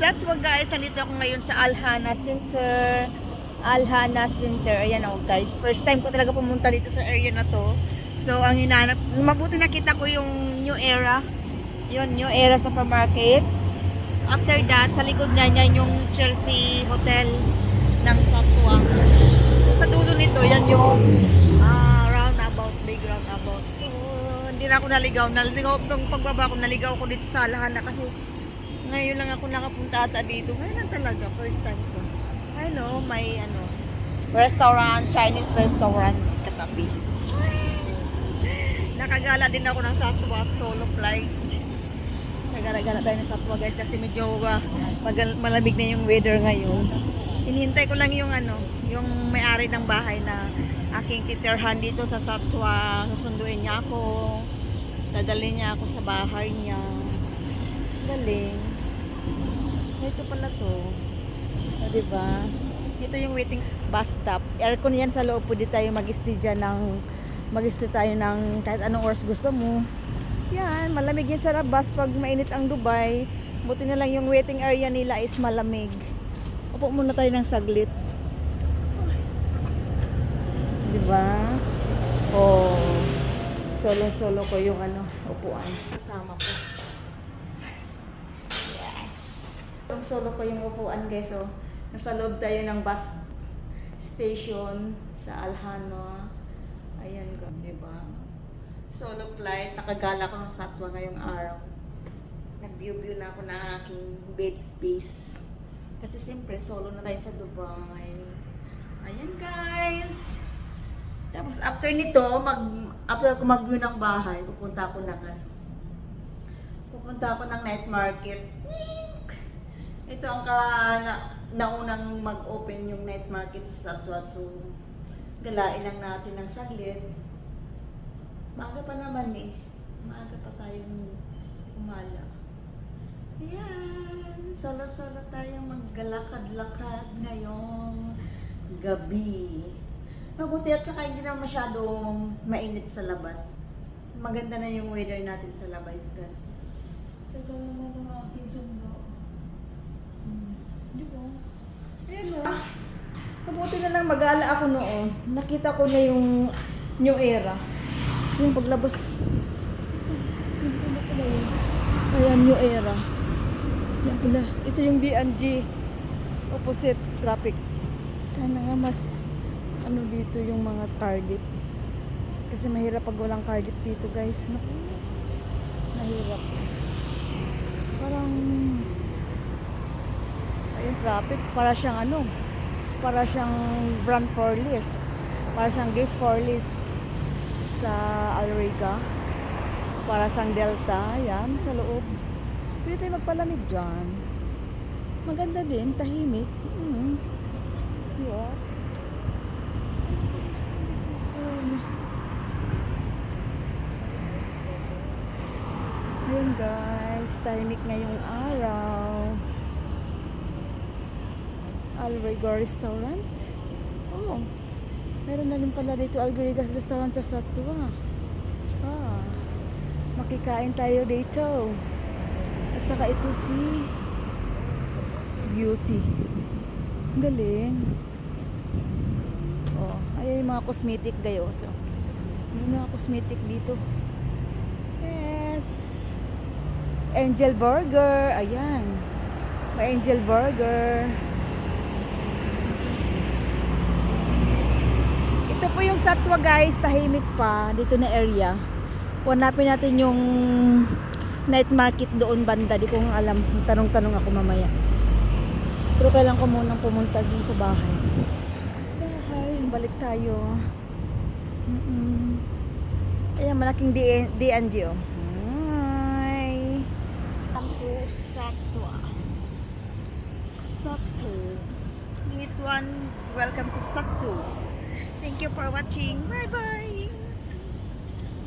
Satwa guys, nandito ako ngayon sa Alhana Center. Alhana Center. Ayan ako guys. First time ko talaga pumunta dito sa area na to. So ang hinahanap, mabuti nakita ko yung New Era. Yun, New Era Supermarket. After that, sa likod niya yung Chelsea Hotel ng Satwa. Sa dulo nito, yan yung roundabout, big roundabout. So, hindi na ako naligaw. Nung pagbaba ko, naligaw ko dito sa Alhana kasi ngayon lang ako nakapunta ata dito. Ngayon lang talaga, first time ko. I know, may restaurant, Chinese restaurant katabi. Nakagala din ako ng Satwa solo flight. Nagala-gala tayo ng Satwa guys kasi medyo malamig na yung weather ngayon. Hinihintay ko lang yung yung may-ari ng bahay na aking titirhan dito sa Satwa. Susunduin niya ako. Dadalhin niya ako sa bahay niya. Galing. Ito pala to. O, diba? Ito yung waiting bus stop. Aircon yan sa loob. Pwede tayo mag-stay dyan mag-stay tayo ng kahit anong oras gusto mo. Yan. Malamig yan sa bus pag mainit ang Dubai. Buti na lang yung waiting area nila is malamig. Upo muna tayo ng saglit. Diba? Oh. Solo-solo ko yung upuan. Kasama ko. Solo ko yung upuan guys. So, nasa loob tayo ng bus station sa Alhana. Ayan ko, diba? Solo flight. Nakagala ko ng Satwa ngayong araw. Nag-view na ako ng aking bed space. Kasi siyempre, solo na tayo sa Dubai. Ayan guys. Tapos after nito, after ko mag-view ng bahay, pupunta ako ng night market. Ito ang naunang mag-open yung night market sa Satwa. So, galain lang natin ng saglit. Maaga pa naman eh. Maaga pa tayong umala. Ayan. Solo-solo tayong maggalakad-lakad ngayong gabi. Mabuti at saka hindi na masyadong mainit sa labas. Maganda na yung weather natin sa labas, guys. Saka naman ang aking sundo. Di ba? Ayan o. Mabuti na lang mag-aala ako noon. Nakita ko na yung New Era. Yung paglabas. Sino na pala yun? Ayan, New Era. Yan pala. Ito yung D&G. Opposite traffic. Sana nga mas dito yung mga cardit. Kasi mahirap pag walang cardit dito guys. Mahirap. Parang ayun traffic. Para siyang para siyang brand for list. Para siyang gift for list sa Alriga. Para siyang Delta. Yan sa loob. Pwede tayo magpalamig dyan. Maganda din. Tahimik. What? Ayun guys, tahimik ngayong araw. Alriga Restaurant. Oh, meron na rin pala dito Alriga Restaurant sa Satwa. Makikain tayo dito. At saka ito si Beauty. Galing. Oh, ayan yung mga cosmetic gayo. So, yung mga cosmetic dito. Yes. Angel Burger. Ayan. May Angel Burger. Ito po yung Satwa guys. Tahimik pa. Dito na area. Hanapin natin yung night market doon banda. Di ko alam. Tanong-tanong ako mamaya. Pero kailangan ko munang pumunta din sa bahay. Balik tayo. Ayan, malaking D&G oh. Hi! Welcome to Satwa. Street 1, welcome to Satwa. Thank you for watching. Bye-bye!